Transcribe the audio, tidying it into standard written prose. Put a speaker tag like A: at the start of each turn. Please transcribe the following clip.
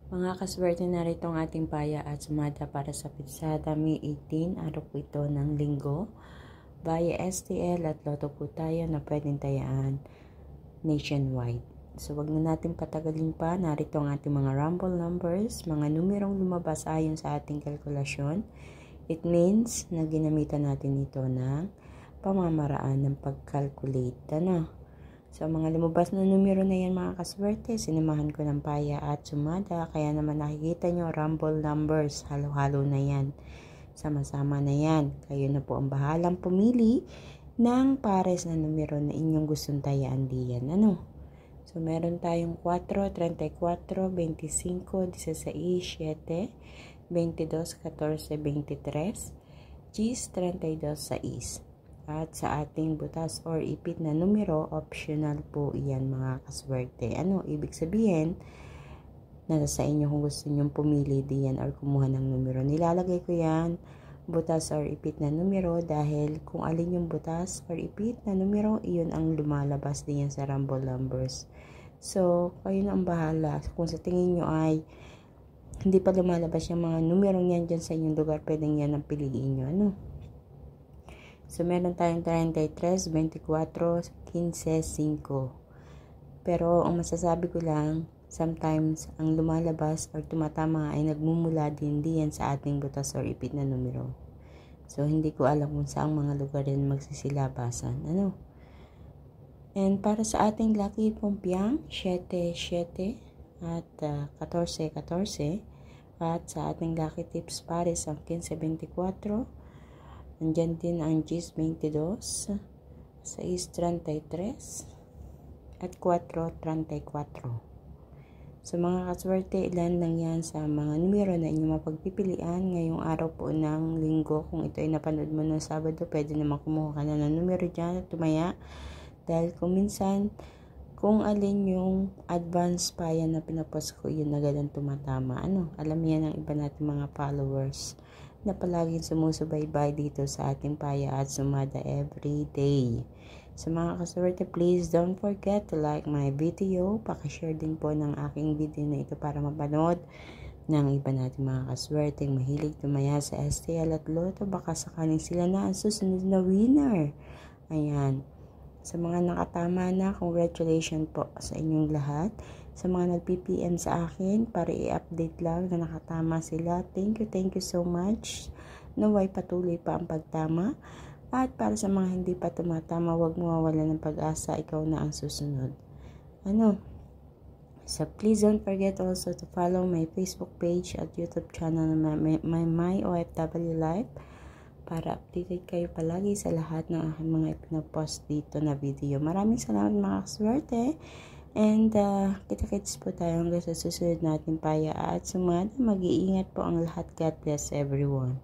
A: Mga kaswerte, narito ang ating paya at sumada para sa Pinsada May 18, araw po ito ng linggo. Via STL at Lotto po tayo na pwedeng tayaan nationwide. So wag na natin patagalin pa, narito ang ating mga rumble numbers, mga numerong lumabas ayon sa ating kalkulasyon. It means na ginamitan natin ito ng pamamaraan ng pag-calculate. So, mga lumabas na numero na yan mga kaswerte, sinamahan ko ng paya at sumada. Kaya naman nakikita nyo, rumble numbers, halo-halo na yan. Sama-sama na yan. Kayo na po ang bahalang pumili ng pares na numero na inyong gustong tayaan diyan. So, meron tayong 4, 34, 25, 16, 7, 22, 14, 23, 32, 6. At sa ating butas or ipit na numero, optional po iyan mga kaswerte. Ibig sabihin, nasa inyo kung gusto nyong pumili diyan or kumuha ng numero. Nilalagay ko yan, butas or ipit na numero, dahil kung alin yung butas or ipit na numero, iyon ang lumalabas diyan sa rumble numbers. So, kayo na ang bahala. Kung sa tingin nyo ay hindi pa lumalabas yung mga numero yan dyan sa inyong lugar, pwedeng yan ang piliin nyo. So, meron tayong 33, 24, 15, 5. Pero, ang masasabi ko lang, sometimes, ang lumalabas or tumatama ay nagmumula din diyan sa ating butas or ipit na numero. So, hindi ko alam kung saang mga lugar din magsisilabasan. And para sa ating lucky pompiang, 7, 7 at 14, 14. At sa ating lucky tips pares, ang 15, 24. Nandyan din ang 10-22, 6-33, at 4-34. So mga kaswerte, ilan lang yan sa mga numero na inyong mapagpipilian ngayong araw po ng linggo. Kung ito ay napanood mo ng Sabado, pwede naman kumuha ka na ng numero dyan at tumaya. Dahil kung minsan, kung alin yung advance pa yan na pinapost ko, yun agad ang tumatama. Alam yan ng iba natin mga followers na palaging sumusubaybay dito sa ating paya at sumada every day. So mga kaswerte, please don't forget to like my video. Pakishare din po ng aking video na ito para mapanood ng iba natin mga kaswerte mahilig tumaya sa STL at Lotto. Baka sakaling sila na ang susunod na winner. Ayan. Sa mga nakatama na, congratulations po sa inyong lahat. Sa mga nag-PPM sa akin, para i-update lang na nakatama sila. Thank you so much. Naway patuloy pa ang pagtama. At para sa mga hindi pa tumatama, huwag mawawala ng pag-asa. Ikaw na ang susunod. So please don't forget also to follow my Facebook page at YouTube channel na my OFW Life, para updated kayo palagi sa lahat ng aking mga ipinapost dito na video. Maraming salamat mga kaswerte. And kita-kits po tayo hanggang sa susunod natin paya at sumada. Mag-iingat po ang lahat. God bless everyone.